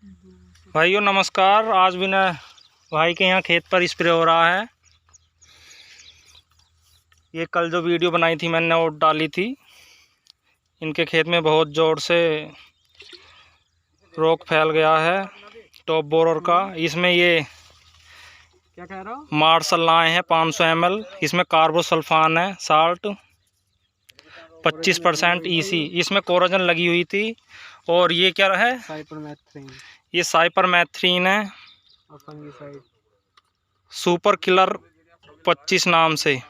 भाइयों नमस्कार। आज विनय भाई के यहाँ खेत पर स्प्रे हो रहा है। ये कल जो वीडियो बनाई थी मैंने वो डाली थी। इनके खेत में बहुत ज़ोर से रोग फैल गया है टॉप बोरर का। इसमें ये क्या कह रहा हो? मार्शल लाए हैं 500 ml। इसमें कार्बोसल्फान है, साल्ट 25% EC। इसमें कोराजन लगी हुई थी। और ये क्या है? साइपरमेथ्रिन। ये साइपरमेथ्रिन है और फंगिसाइड सुपर किलर 25 नाम से।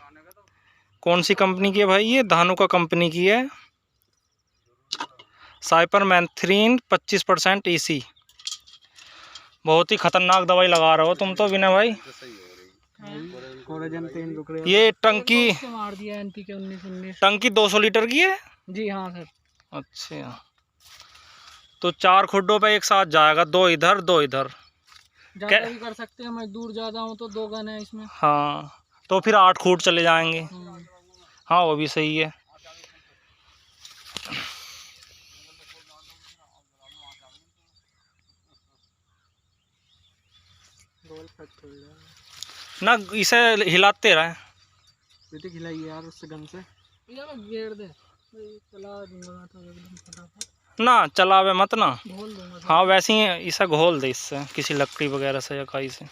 कौन सी कंपनी की है भाई? ये धानुका कंपनी की है। Cypermethrin 25% EC। बहुत ही खतरनाक दवाई लगा रहे हो तुम तो विनय भाई। कोराजन 3 टुकड़े। ये टंकी मार दिया NPK 19 टंकी 200 लीटर की है। जी हाँ सर। अच्छा, तो 4 खुड्डों पे एक साथ जाएगा, 2 इधर 2 इधर। ज्यादा भी कर सकते हैं, मैं दूर ज्यादा हूँ तो 2 गन है इसमें। हाँ, तो फिर 8 खूट चले जाएंगे। हाँ वो भी सही है। ना इसे हिलाते रहे। बेटे खिलाई यार उससे गन से। घेर दे चला दूंगा तो एकदम फटाफट। ना चलावे मत ना। घोल दूंगा। हाँ वैसे ही इसे घोल दे इससे, किसी लकड़ी वगैरह से या काई से।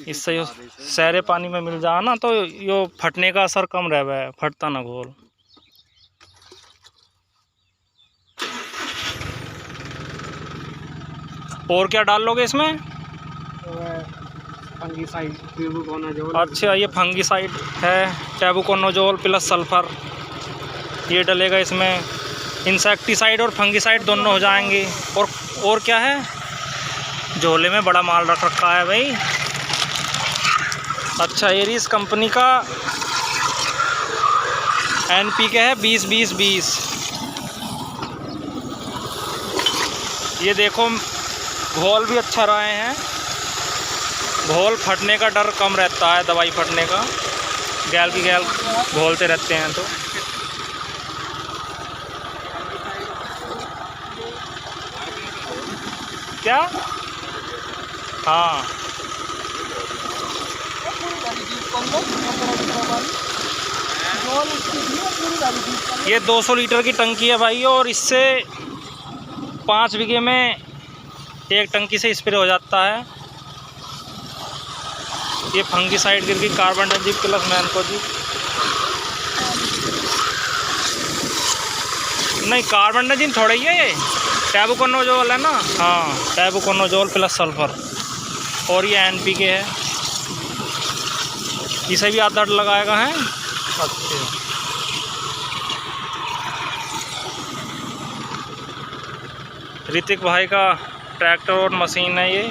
इससे यो सहरे पानी में मिल जाए ना तो यो फटने का असर कम रहे, फटता ना घोल। और क्या डाल लोगे इसमें? Fungicide tebuconazole. अच्छा, ये फंगिसाइड है, टेबुकोनाजोल प्लस सल्फर ये डलेगा इसमें। इंसेक्टिसाइड और फंगिसाइड दोनों हो जाएंगे। और क्या है? झोले में बड़ा माल रख रखा है भाई। अच्छा, एरिस कंपनी का NPK है 20-20-20। ये देखो घोल भी अच्छा रहे हैं। घोल फटने का डर कम रहता है, दवाई फटने का। गैल की गैल घोलते रहते हैं तो। क्या? हाँ ये 200 लीटर की टंकी है भाई, और इससे 5 बीघे में एक टंकी से स्प्रे हो जाता है। ये फंगिसाइड गिर गई, कार्बनडाजिम प्लस मैनकोजिब। नहीं कार्बनडाजिम थोड़ा ही है, ये टेबुकोनाजोल है ना। हाँ टेबुकोनाजोल प्लस सल्फर। और ये NPK है, इसे भी आधा लगाएगा है। अच्छा, ऋतिक भाई का ट्रैक्टर और मशीन है ये।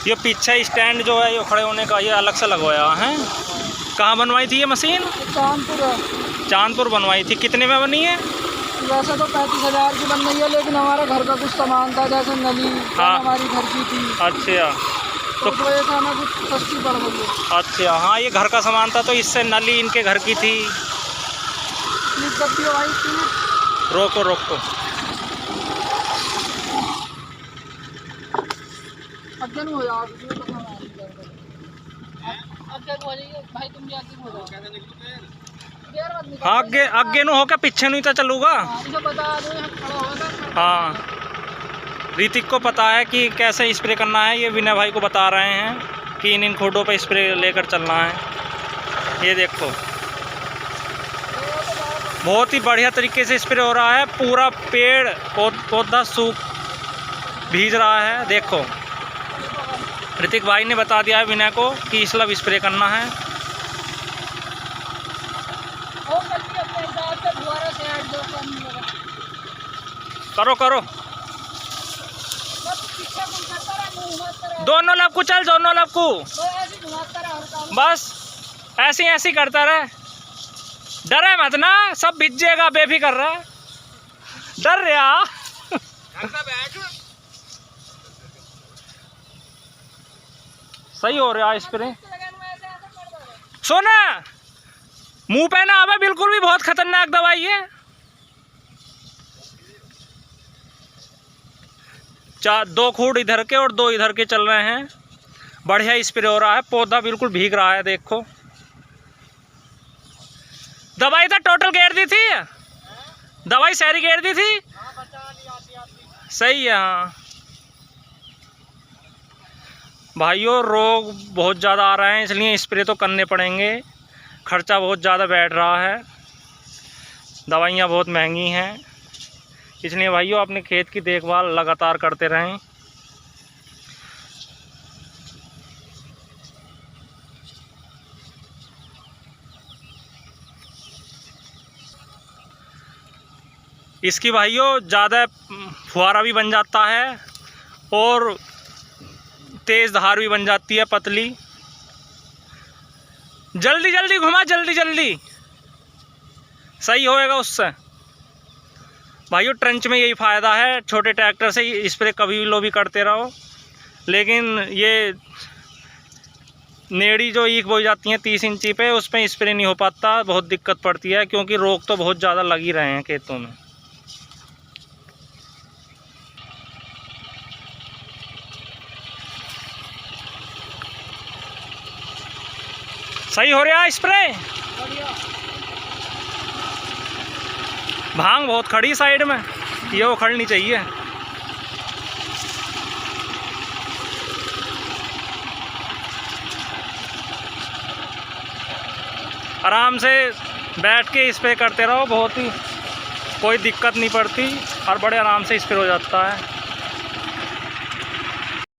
ये पीछे स्टैंड जो है ये खड़े होने का, ये अलग से लगवाया है। कहाँ बनवाई थी ये मशीन? चांदपुर बनवाई थी। कितने में बनी है? वैसे तो 35,000 की बन रही है, लेकिन हमारा घर का कुछ सामान था, जैसे नली। हाँ हमारी घर की थी। अच्छा, तो वजह से हमें कुछ सस्ती पड़ गई है। अच्छा, हाँ ये घर का सामान था तो इससे नली इनके घर की थी। रोको रोको हाँ अगे अगे नु होकर पीछे नु तो चलूगा। हाँ ऋतिक को पता है कि कैसे स्प्रे करना है। ये विनय भाई को बता रहे हैं कि इन खोडों पे स्प्रे लेकर चलना है। ये देखो बहुत ही बढ़िया तरीके से स्प्रे हो रहा है। पूरा पेड़ पौधा सूख भीज रहा है। देखो ऋतिक भाई ने बता दिया है विनय को कि इस लब स्प्रे करना है। करो करो दोनों लब को, चल दोनों लब को बस ऐसे ऐसे करता रहे। डरे मत ना, सब भिज जाएगा, बेफिक्र रहा। डर रहा सही हो रहा है स्प्रे। सोना मुंह पे ना आवे बिल्कुल भी, बहुत खतरनाक दवाई है। 2 खूट इधर के और 2 इधर के चल रहे हैं। बढ़िया स्प्रे हो रहा है, पौधा बिल्कुल भीग रहा है। देखो दवाई तो टोटल घेर दी थी, दवाई सारी घेर दी थी। सही है। हाँ भाइयों, रोग बहुत ज़्यादा आ रहे हैं, इसलिए स्प्रे तो करने पड़ेंगे। खर्चा बहुत ज़्यादा बैठ रहा है, दवाइयाँ बहुत महंगी हैं, इसलिए भाइयों अपने खेत की देखभाल लगातार करते रहें। इसकी भाइयों ज़्यादा फुहारा भी बन जाता है और तेज़ धार भी बन जाती है, पतली। जल्दी जल्दी घुमा, जल्दी जल्दी, सही होएगा उससे। भाइयों ट्रेंच में यही फ़ायदा है, छोटे ट्रैक्टर से स्प्रे कभी भी लो भी करते रहो, लेकिन ये नेड़ी जो ईख बोई जाती हैं 30 इंची पे, उस पर स्प्रे नहीं हो पाता, बहुत दिक्कत पड़ती है, क्योंकि रोग तो बहुत ज़्यादा लग ही रहे हैं खेतों में। सही हो रहा है स्प्रे। भांग बहुत खड़ी साइड में, ये उखड़नी चाहिए। आराम से बैठ के स्प्रे करते रहो, बहुत ही कोई दिक्कत नहीं पड़ती और बड़े आराम से स्प्रे हो जाता है।